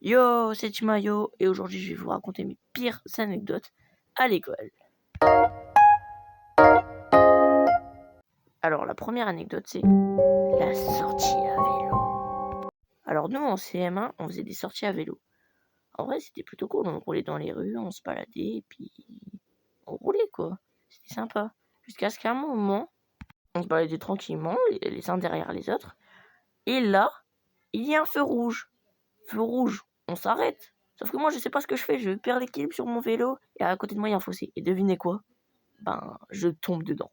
Yo, c'est Chimayo et aujourd'hui je vais vous raconter mes pires anecdotes à l'école. Alors la première anecdote c'est la sortie à vélo. Alors nous en CM1 on faisait des sorties à vélo. En vrai c'était plutôt cool, on roulait dans les rues, on se baladait et puis on roulait quoi. C'était sympa. Jusqu'à ce qu'à un moment on se baladait tranquillement les uns derrière les autres. Et là il y a un feu rouge. Feu rouge, on s'arrête. Sauf que moi, je sais pas ce que je fais. Je perds l'équilibre sur mon vélo et à côté de moi, il y a un fossé. Et devinez quoi? Ben, je tombe dedans.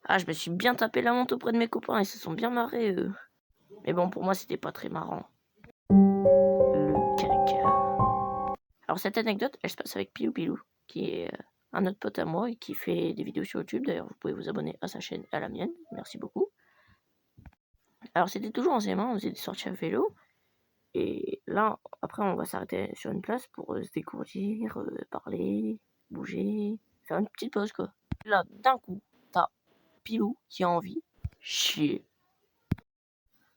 Ah, je me suis bien tapé la honte auprès de mes copains. Ils se sont bien marrés, eux. Mais bon, pour moi, c'était pas très marrant. Le caca. Alors, cette anecdote, elle se passe avec Pilou Pilou, qui est un autre pote à moi et qui fait des vidéos sur YouTube. D'ailleurs, vous pouvez vous abonner à sa chaîne et à la mienne. Merci beaucoup. Alors, c'était toujours en CM1, on faisait des sorties à vélo. Et là, après, on va s'arrêter sur une place pour se décourdir, parler, bouger, faire une petite pause, quoi. Là, d'un coup, t'as Pilou qui a envie chier.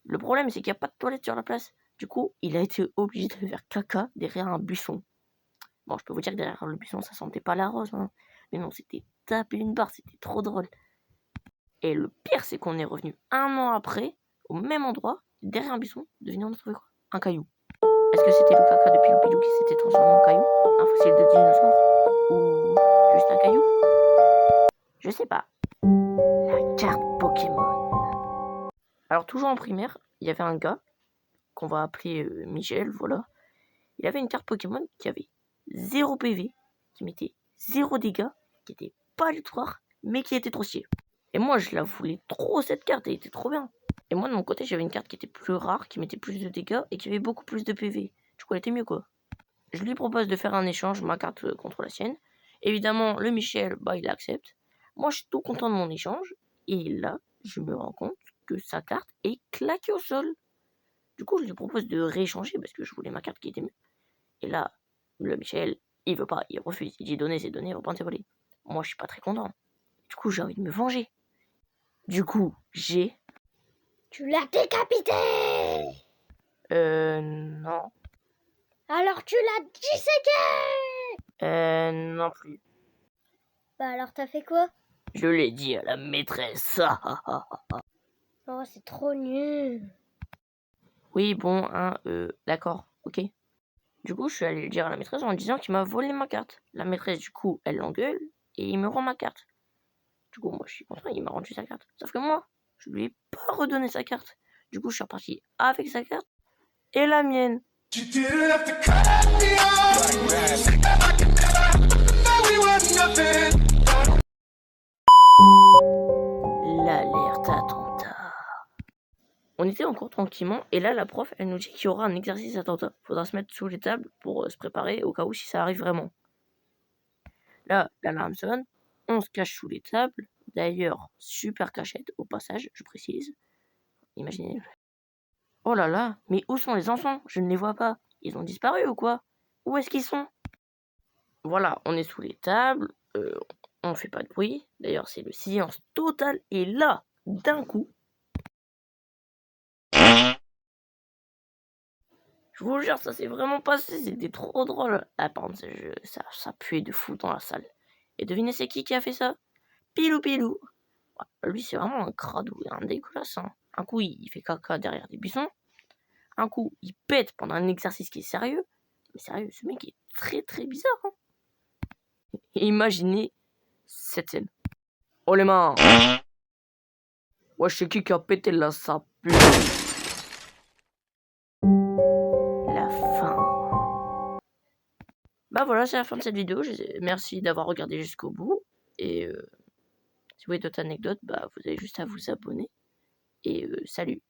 Le problème, c'est qu'il n'y a pas de toilette sur la place. Du coup, il a été obligé de faire caca derrière un buisson. Bon, je peux vous dire que derrière le buisson, ça sentait pas la rose, hein. Mais non, c'était taper une barre, c'était trop drôle. Et le pire, c'est qu'on est revenu un an après, au même endroit, derrière un buisson, devinez on a trouvé quoi? Un caillou. Est-ce que c'était le caca de Pilou Pilou qui s'était transformé en caillou? Un fossile de dinosaure? Ou juste un caillou? Je sais pas. La carte Pokémon. Alors toujours en primaire, il y avait un gars qu'on va appeler Michel, voilà. Il avait une carte Pokémon qui avait 0 PV, qui mettait 0 dégâts, qui était pas aléatoire, mais qui était trop stylée. Et moi je la voulais trop cette carte, elle était trop bien. Et moi de mon côté j'avais une carte qui était plus rare, qui mettait plus de dégâts et qui avait beaucoup plus de PV. Du coup elle était mieux quoi. Je lui propose de faire un échange, ma carte contre la sienne. Évidemment, le Michel, il accepte. Moi, je suis tout content de mon échange. Et là, je me rends compte que sa carte est claquée au sol. Du coup, je lui propose de rééchanger parce que je voulais ma carte qui était mieux. Et là, le Michel, il veut pas, il refuse. Il dit donner ses données, reprendre ses volets. Moi, je suis pas très content. Du coup, j'ai envie de me venger. Du coup, Tu l'as décapité! Non. Alors tu l'as disséqué! Non plus. Bah alors t'as fait quoi? Je l'ai dit à la maîtresse. Oh, c'est trop nul. Oui, bon, hein, d'accord, ok. Du coup, je suis allé le dire à la maîtresse en disant qu'il m'a volé ma carte. La maîtresse, du coup, elle l'engueule et il me rend ma carte. Du coup, moi, je suis content, il m'a rendu sa carte. Sauf que moi, je lui ai pas redonné sa carte. Du coup, je suis reparti avec sa carte et la mienne. L'alerte attentat. On était en cours tranquillement et là, la prof, elle nous dit qu'il y aura un exercice attentat. Faudra se mettre sous les tables pour se préparer au cas où si ça arrive vraiment. Là, l'alarme sonne, on se cache sous les tables. D'ailleurs, super cachette au passage, je précise. Imaginez. Oh là là, mais où sont les enfants? Je ne les vois pas. Ils ont disparu ou quoi? Où est-ce qu'ils sont? Voilà, on est sous les tables, on fait pas de bruit. D'ailleurs, c'est le silence total. Et là, d'un coup, je vous jure, ça s'est vraiment passé. C'était trop drôle. Ah, par contre, ça puait de fou dans la salle. Et devinez c'est qui a fait ça? Pilou Pilou. Lui, c'est vraiment un crado, un dégueulasse. Hein. Un coup, il fait caca derrière des buissons. Un coup, il pète pendant un exercice qui est sérieux. Mais sérieux, ce mec est très très bizarre. Hein. Et imaginez cette scène. Oh les mains! Ouais, c'est qui a pété là, ça pue. La fin. Bah voilà, c'est la fin de cette vidéo. Merci d'avoir regardé jusqu'au bout. Et si vous voulez d'autres anecdotes, vous avez juste à vous abonner. Et salut.